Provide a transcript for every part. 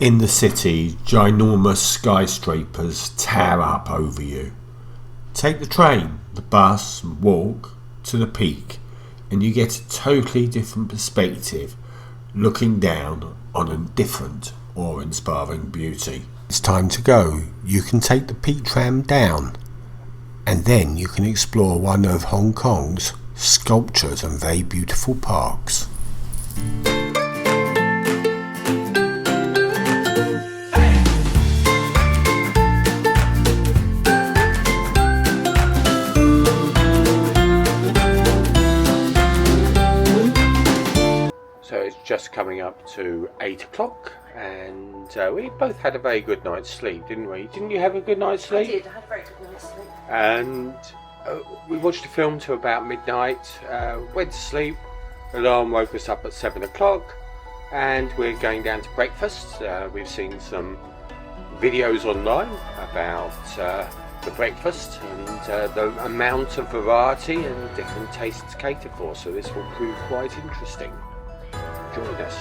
In the city, ginormous skyscrapers tower up over you. Take the train, the bus and walk to the peak and you get a totally different perspective looking down on a different awe-inspiring beauty. It's time to go. You can take the Peak Tram down and then you can explore one of Hong Kong's sculptured and very beautiful parks. So it's just coming up to 8 o'clock and we both had a very good night's sleep, didn't we? Didn't you have a good night's sleep? I did, I had a very good night's sleep. And we watched the film till about midnight, went to sleep, alarm woke us up at 7 o'clock and we're going down to breakfast. We've seen some videos online about the breakfast and the amount of variety and different tastes to cater for, so this will prove quite interesting. Join us.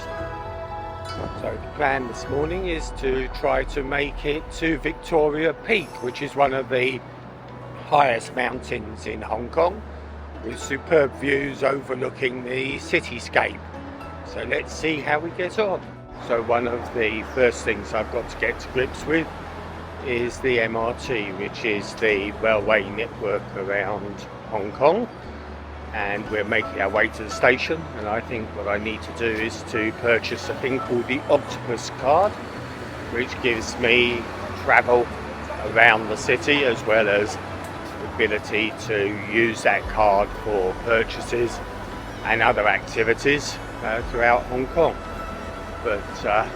So the plan this morning is to try to make it to Victoria Peak, which is one of the highest mountains in Hong Kong with superb views overlooking the cityscape. So let's see how we get on. So one of the first things I've got to get to grips with is the MRT, which is the railway network around Hong Kong. And we're making our way to the station, and I think what I need to do is to purchase a thing called the Octopus card, which gives me travel around the city as well as the ability to use that card for purchases and other activities throughout Hong Kong. But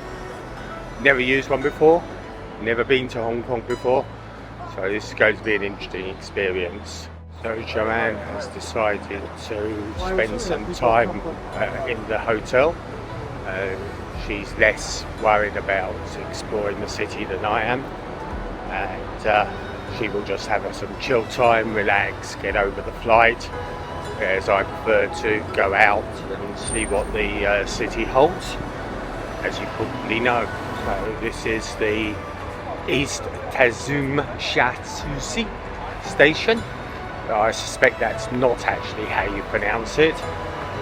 never used one before, never been to Hong Kong before, so this is going to be an interesting experience. So Joanne has decided to spend some time in the hotel. She's less worried about exploring the city than I am, and she will just have some chill time, relax, get over the flight, whereas I prefer to go out and see what the city holds, as you probably know. So this is the East Tazum Shatsusi station. I suspect that's not actually how you pronounce it,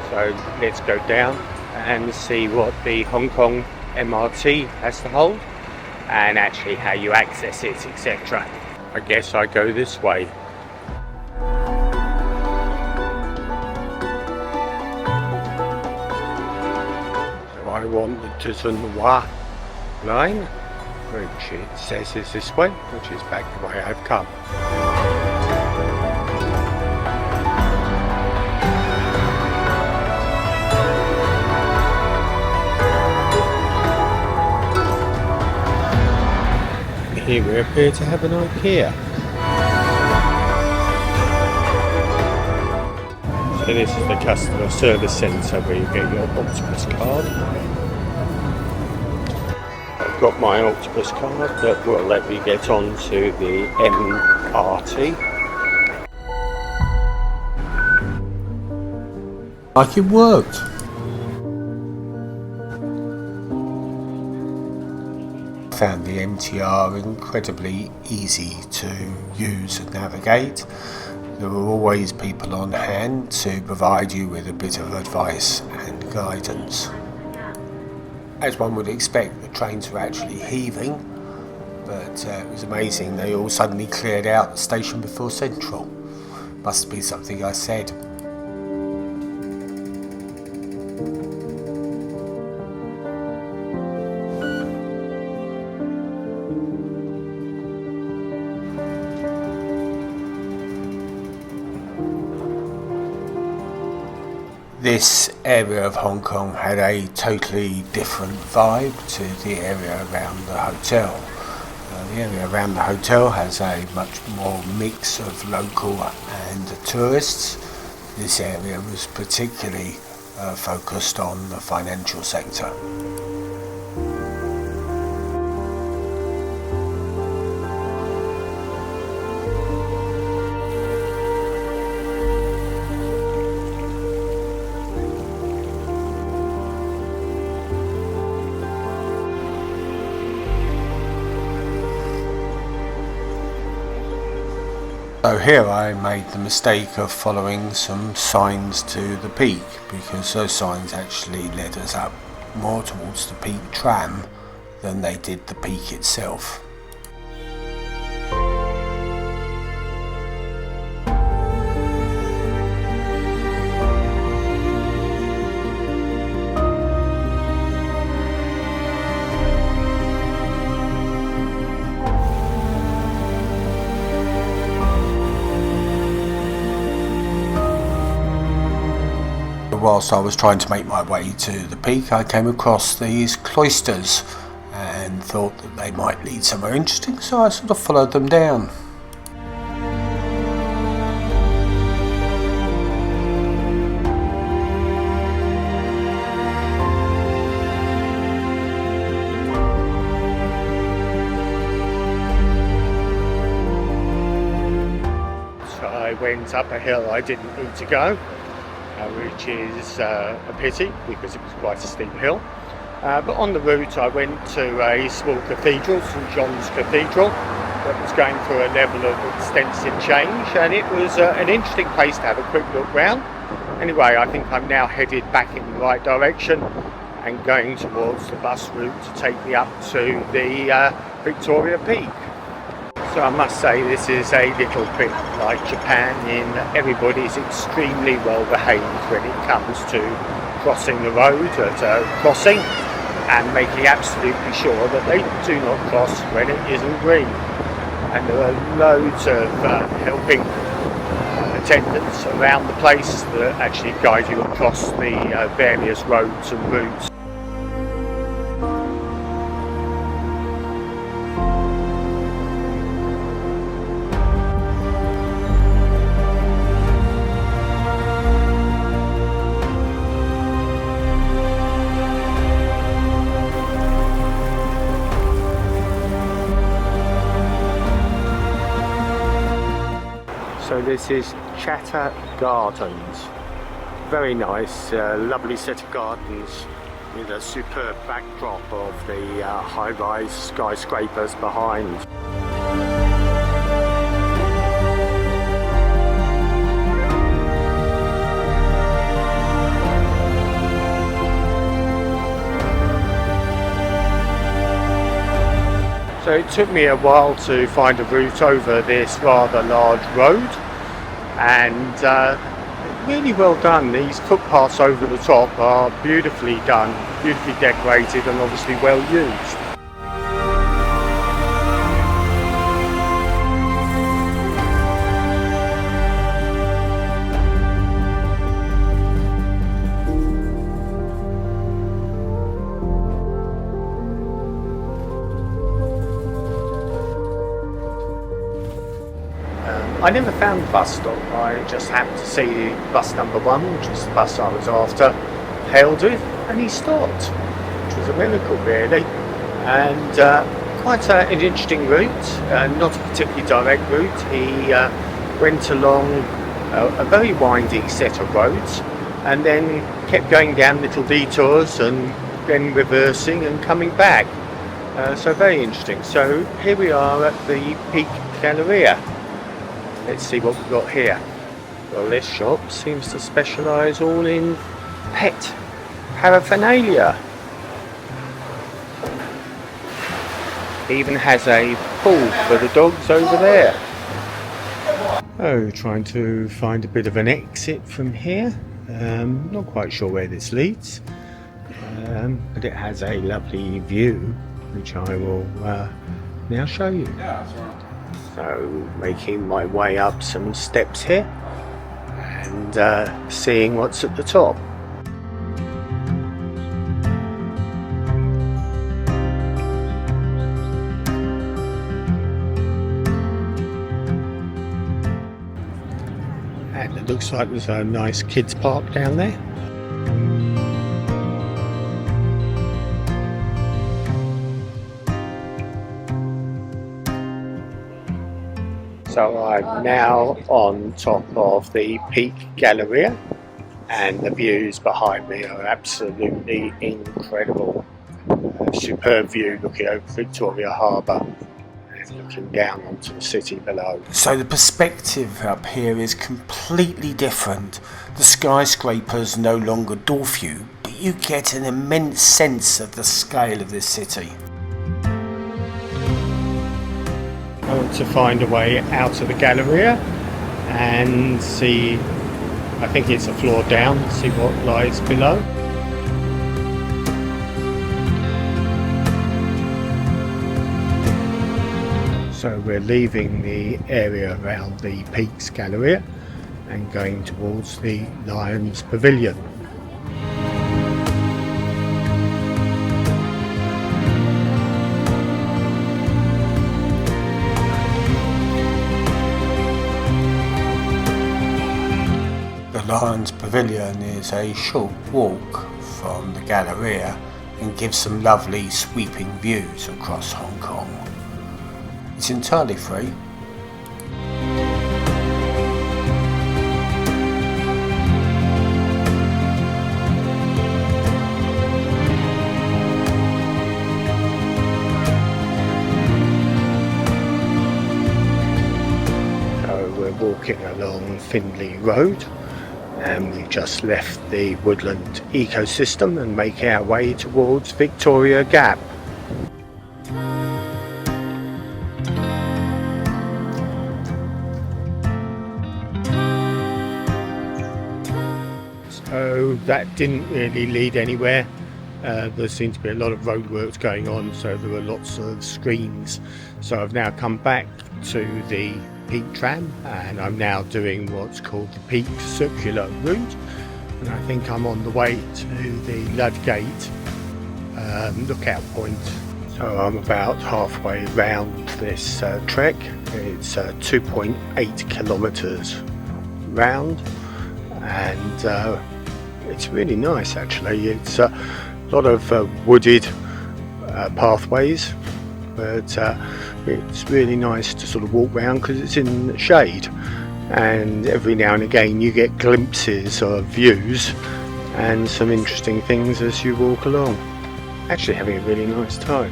so let's go down and see what the Hong Kong MRT has to hold and actually how you access it, etc. I guess I go this way. So I want the Tuzunhua line, which it says is this way, which is back the way I've come. Here we appear to have an IKEA. So this is the customer service centre where you get your Octopus card. I've got my Octopus card that will let me get onto the MRT. Like it worked. Found the MTR incredibly easy to use and navigate. There were always people on hand to provide you with a bit of advice and guidance. As one would expect, the trains were actually heaving, but it was amazing. They all suddenly cleared out the station before Central. Must be something I said. This area of Hong Kong had a totally different vibe to the area around the hotel. The area around the hotel has a much more mix of local and tourists. This area was particularly focused on the financial sector. So here I made the mistake of following some signs to the peak, because those signs actually led us up more towards the Peak Tram than they did the peak itself. Whilst I was trying to make my way to the peak, I came across these cloisters and thought that they might lead somewhere interesting, so I sort of followed them down. So I went up a hill I didn't need to go, which is a pity because it was quite a steep hill. But on the route I went to a small cathedral, St John's Cathedral, that was going through a level of extensive change, and it was an interesting place to have a quick look round. Anyway, I think I'm now headed back in the right direction and going towards the bus route to take me up to the Victoria Peak. So I must say this is a little bit like Japan in that everybody's extremely well behaved when it comes to crossing the road at a crossing and making absolutely sure that they do not cross when it isn't green. And there are loads of helping attendants around the place that actually guide you across the various roads and routes. So this is Chatter Gardens. Very nice, lovely set of gardens with a superb backdrop of the high-rise skyscrapers behind. So it took me a while to find a route over this rather large road, and really well done. These footpaths over the top are beautifully done, beautifully decorated, and obviously well used. I never found the bus stop. I just happened to see bus number 1, which was the bus I was after, hailed with, and he stopped, which was a miracle really. And quite an interesting route, not a particularly direct route. He went along a very windy set of roads and then kept going down little detours and then reversing and coming back. So very interesting. So here we are at the Peak Galleria. Let's see what we've got here. Well, this shop seems to specialise all in pet paraphernalia. Even has a pool for the dogs over there. Oh, trying to find a bit of an exit from here. Not quite sure where this leads, but it has a lovely view, which I will now show you. So, making my way up some steps here and seeing what's at the top. And it looks like there's a nice kids park down there. So I'm now on top of the Peak Galleria, and the views behind me are absolutely incredible. A superb view looking over Victoria Harbour, and looking down onto the city below. So the perspective up here is completely different. The skyscrapers no longer dwarf you, but you get an immense sense of the scale of this city. I want to find a way out of the Galleria and see, I think it's a floor down, see what lies below. So we're leaving the area around the Peak Galleria and going towards the Lions Pavilion. The Lions Pavilion is a short walk from the Galleria and gives some lovely sweeping views across Hong Kong. It's entirely free. So we're walking along Findlay Road and we've just left the woodland ecosystem and make our way towards Victoria Gap. So that didn't really lead anywhere. There seemed to be a lot of roadworks going on, so there were lots of screens. So I've now come back to the Peak Tram and I'm now doing what's called the Peak Circular Route, and I think I'm on the way to the Ludgate lookout point. So I'm about halfway round this trek. It's 2.8 kilometres round, and it's really nice actually. It's a lot of wooded pathways, but it's really nice to sort of walk around because it's in the shade, and every now and again you get glimpses of views and some interesting things as you walk along. Actually having a really nice time.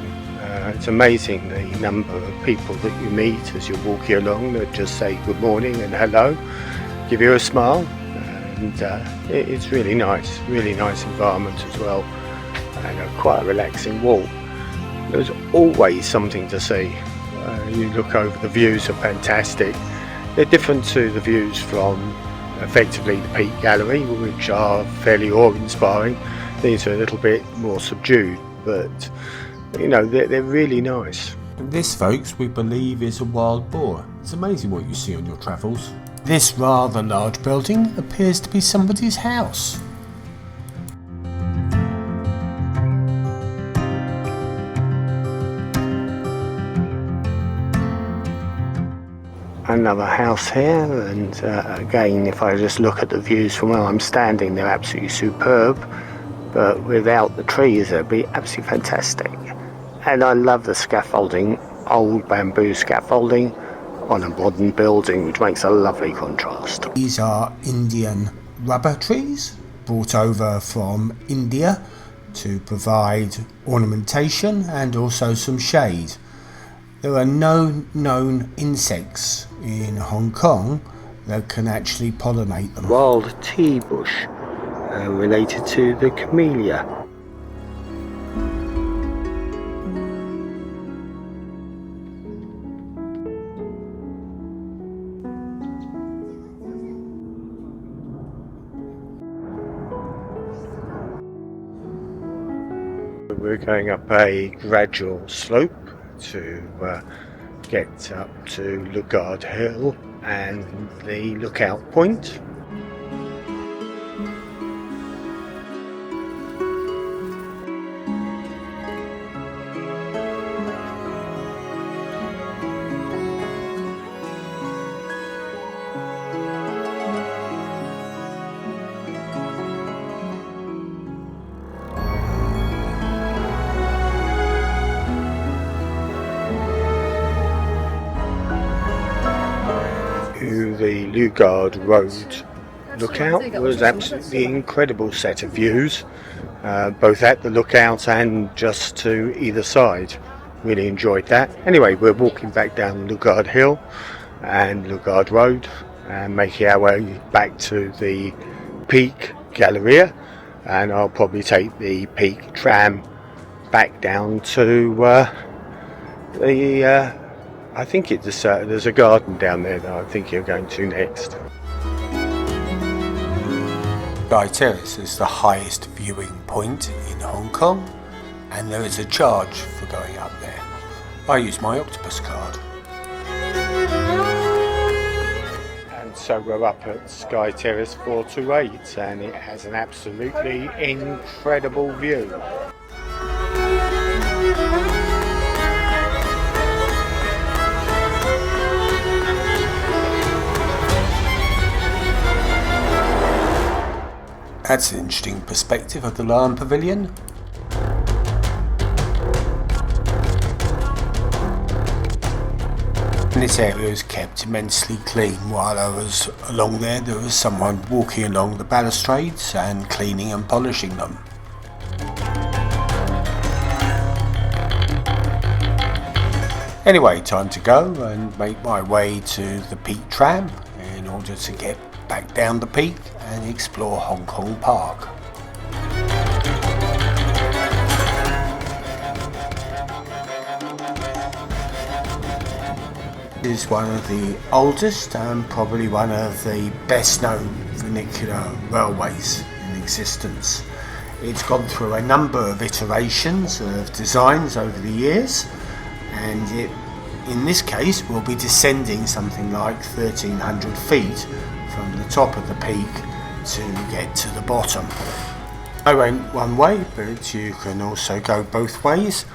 It's amazing the number of people that you meet as you're walking along that just say good morning and hello, give you a smile, and it's really nice environment as well, and quite a relaxing walk. There's always something to see. You look over, the views are fantastic. They're different to the views from effectively the Peak Gallery, which are fairly awe-inspiring. These are a little bit more subdued, but you know, they're really nice. And this, folks, we believe is a wild boar. It's amazing what you see on your travels. This rather large building appears to be somebody's house. Another house here, and again, if I just look at the views from where I'm standing, they're absolutely superb, but without the trees it'd be absolutely fantastic. And I love the scaffolding, old bamboo scaffolding on a modern building, which makes a lovely contrast. These are Indian rubber trees brought over from India to provide ornamentation and also some shade. There are no known insects in Hong Kong that can actually pollinate them. Wild tea bush related to the camellia. We're going up a gradual slope to get up to Lugard Hill and the lookout point. The Lugard Road lookout was absolutely incredible set of views, both at the lookout and just to either side. really enjoyed that. Anyway, we're walking back down Lugard Hill and Lugard Road and making our way back to the Peak Galleria, and I'll probably take the Peak Tram back down to I think there's a garden down there that I think you're going to next. Terrace is the highest viewing point in Hong Kong, and there is a charge for going up there. I use my octopus card. And so we're up at Sky Terrace 428, and it has an absolutely incredible view. That's an interesting perspective of the Lion Pavilion. And this area is kept immensely clean. While I was along there was someone walking along the balustrades and cleaning and polishing them. Anyway, time to go and make my way to the Peak Tram in order to get back down the peak and explore Hong Kong Park. It is one of the oldest and probably one of the best known vernacular railways in existence. It's gone through a number of iterations of designs over the years, and it, in this case, will be descending something like 1,300 feet from the top of the peak to get to the bottom. I went one way, but you can also go both ways,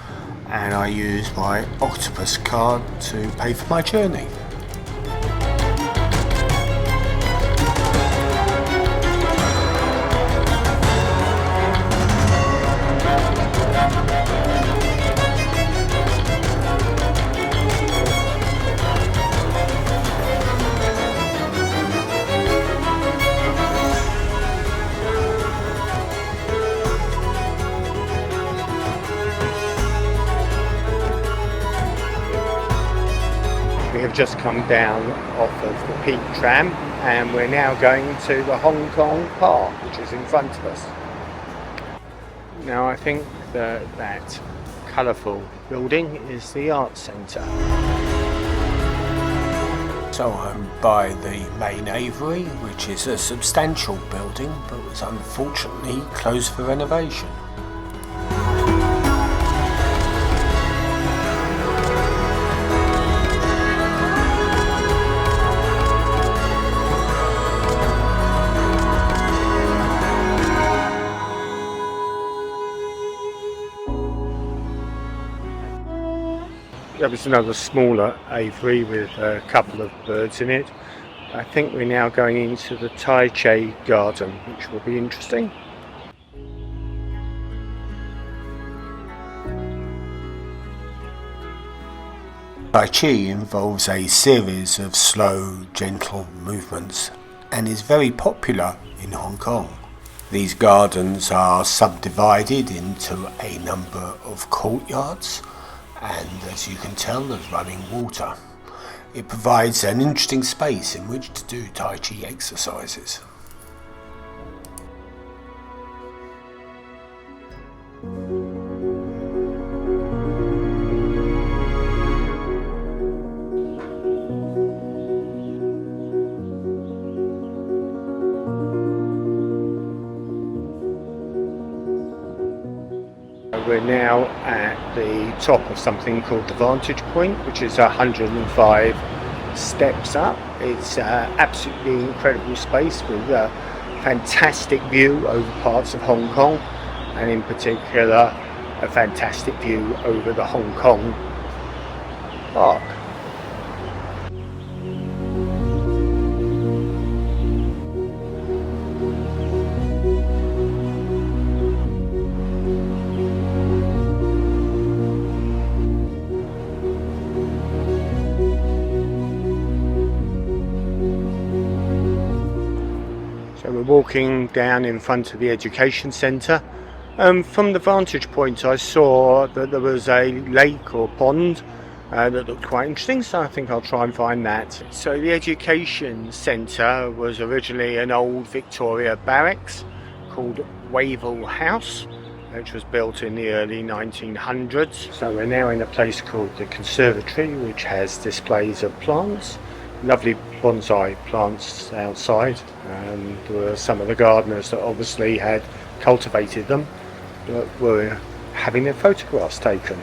and I used my octopus card to pay for my journey. We have just come down off of the Peak Tram, and we're now going to the Hong Kong Park, which is in front of us. Now I think that colourful building is the Arts Centre. So I'm by the main aviary, which is a substantial building but was unfortunately closed for renovation. There was another smaller aviary with a couple of birds in it. I think we're now going into the Tai Chi Garden, which will be interesting. Tai Chi involves a series of slow, gentle movements and is very popular in Hong Kong. These gardens are subdivided into a number of courtyards, and as you can tell, there's running water. It provides an interesting space in which to do Tai Chi exercises. We're now at the top of something called the Vantage Point, which is 105 steps up. It's absolutely incredible space with a fantastic view over parts of Hong Kong, and in particular a fantastic view over the Hong Kong Park. So we're walking down in front of the education centre, From the vantage point, I saw that there was a lake or pond that looked quite interesting, so I think I'll try and find that. So the education centre was originally an old Victoria barracks called Wavell House, which was built in the early 1900s. So we're now in a place called the Conservatory, which has displays of plants, lovely bonsai plants outside, and there were some of the gardeners that obviously had cultivated them that were having their photographs taken.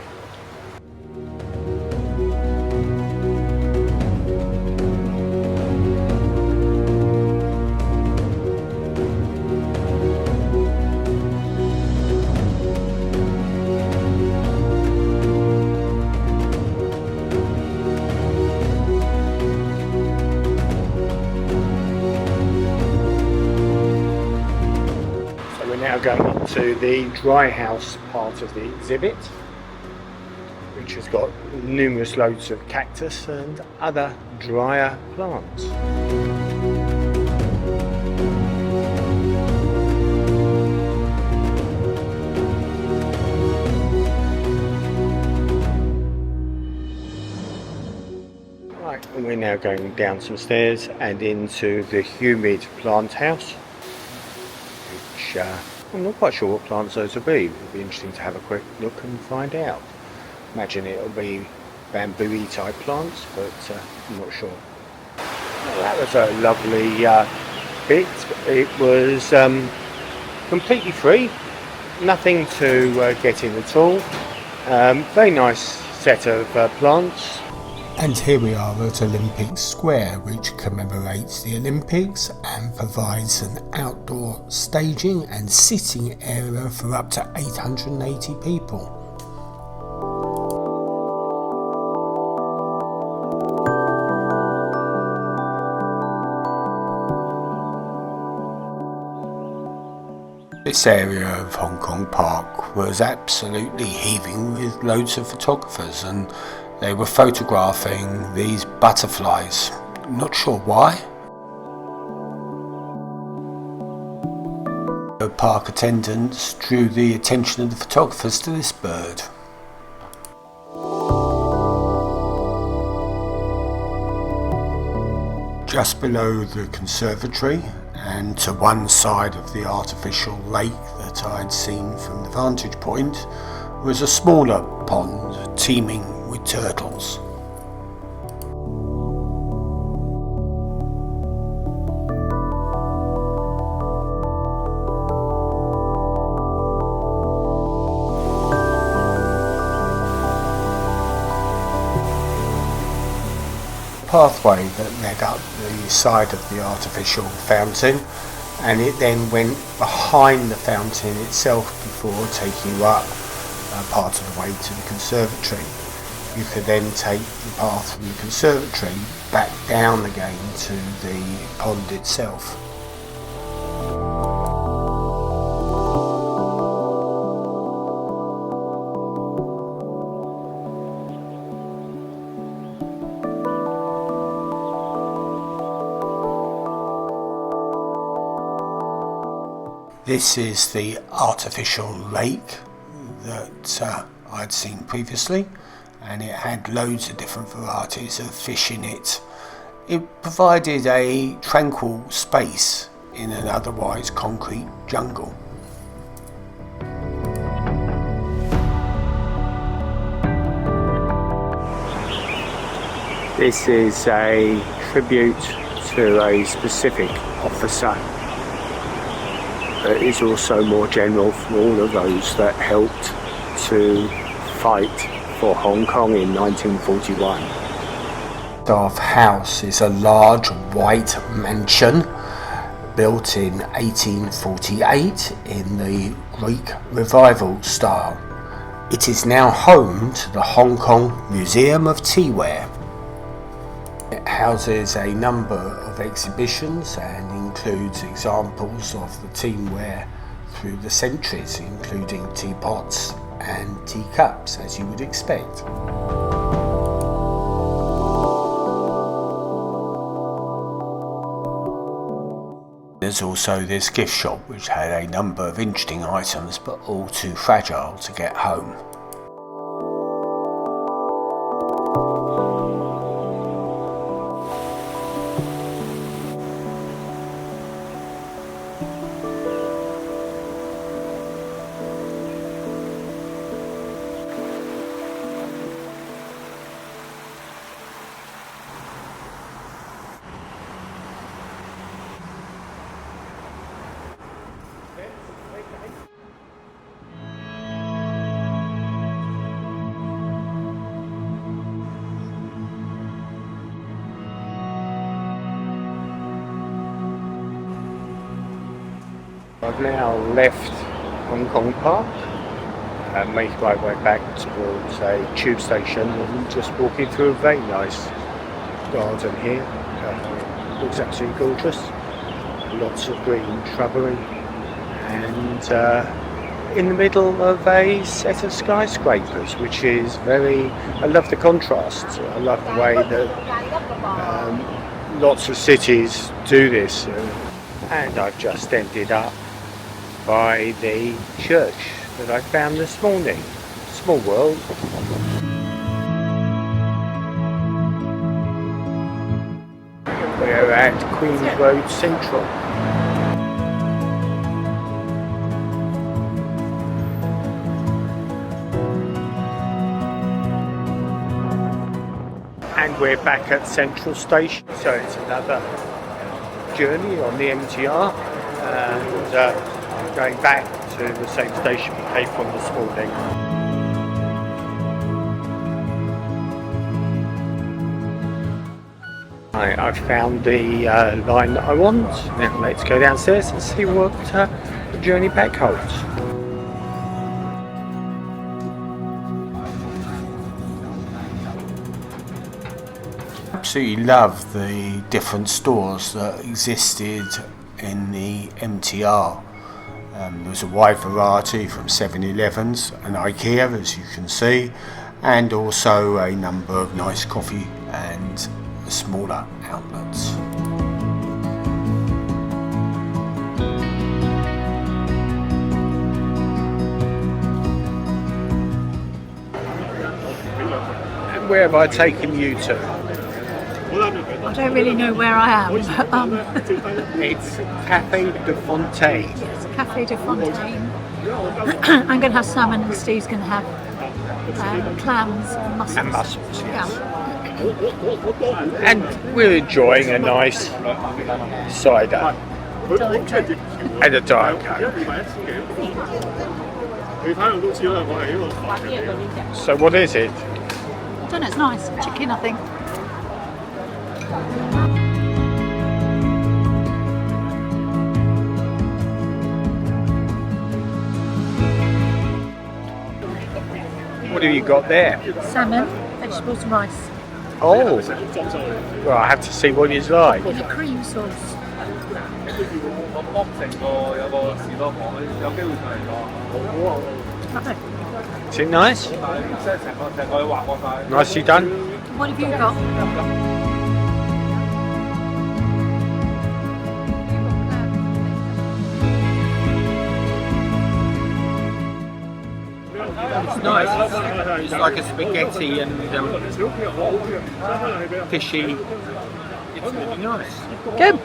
Now going up to the dry house part of the exhibit, which has got numerous loads of cactus and other drier plants. Right, and we're now going down some stairs and into the humid plant house, which I'm not quite sure what plants those will be. It'll be interesting to have a quick look and find out. Imagine it'll be bamboo-y type plants, but I'm not sure. Well, that was a lovely bit. It was completely free, nothing to get in at all. Very nice set of plants. And here we are at Olympic Square, which commemorates the Olympics and provides an outdoor staging and sitting area for up to 880 people. This area of Hong Kong Park was absolutely heaving with loads of photographers, and they were photographing these butterflies. Not sure why. The park attendants drew the attention of the photographers to this bird. Just below the conservatory, and to one side of the artificial lake that I'd seen from the vantage point, was a smaller pond teeming with turtles. Pathway that led up the side of the artificial fountain, and it then went behind the fountain itself before taking you up part of the way to the conservatory. You could then take the path from the conservatory back down again to the pond itself. This is the artificial lake that I'd seen previously, and it had loads of different varieties of fish in it. It provided a tranquil space in an otherwise concrete jungle. This is a tribute to a specific officer. It is also more general for all of those that helped to fight for Hong Kong in 1941. Staff House is a large white mansion built in 1848 in the Greek Revival style. It is now home to the Hong Kong Museum of Teaware. It houses a number of exhibitions and includes examples of the teamwear through the centuries, including teapots and teacups, as you would expect. There's also this gift shop which had a number of interesting items but all too fragile to get home. I've now left Hong Kong Park and making my way back towards a tube station and just walking through a very nice garden here. Looks absolutely gorgeous. Lots of green shrubbery and in the middle of a set of skyscrapers, which is I love the contrast. I love the way that lots of cities do this. And I've just ended up by the church that I found this morning. Small world. We're at Queen's Road Central. And we're back at Central Station, so it's another journey on the MTR and going back to the same station we came from this morning. I've found the line that I want. Now let's go downstairs and see what the journey back holds. Absolutely love the different stores that existed in the MTR. There was a wide variety from 7-Elevens and IKEA, as you can see, and also a number of nice coffee and smaller outlets. And where have I taken you to? I don't really know where I am, but It's Cafe de Fontaine. it's Cafe de Fontaine. I'm going to have salmon and Steve's going to have clams and mussels. And mussels, yes. Yeah. And we're enjoying a nice cider Diet Coke. and a Diet Coke. So what is it? I don't know, it's nice. Chicken, I think. What have you got there? Salmon, vegetables and rice. Oh, well, I have to see what it's like. In a cream sauce. Lovely. Is it nice? Nicely done? What have you got? It's nice. It's like a spaghetti and fishy. It's really nice. Good.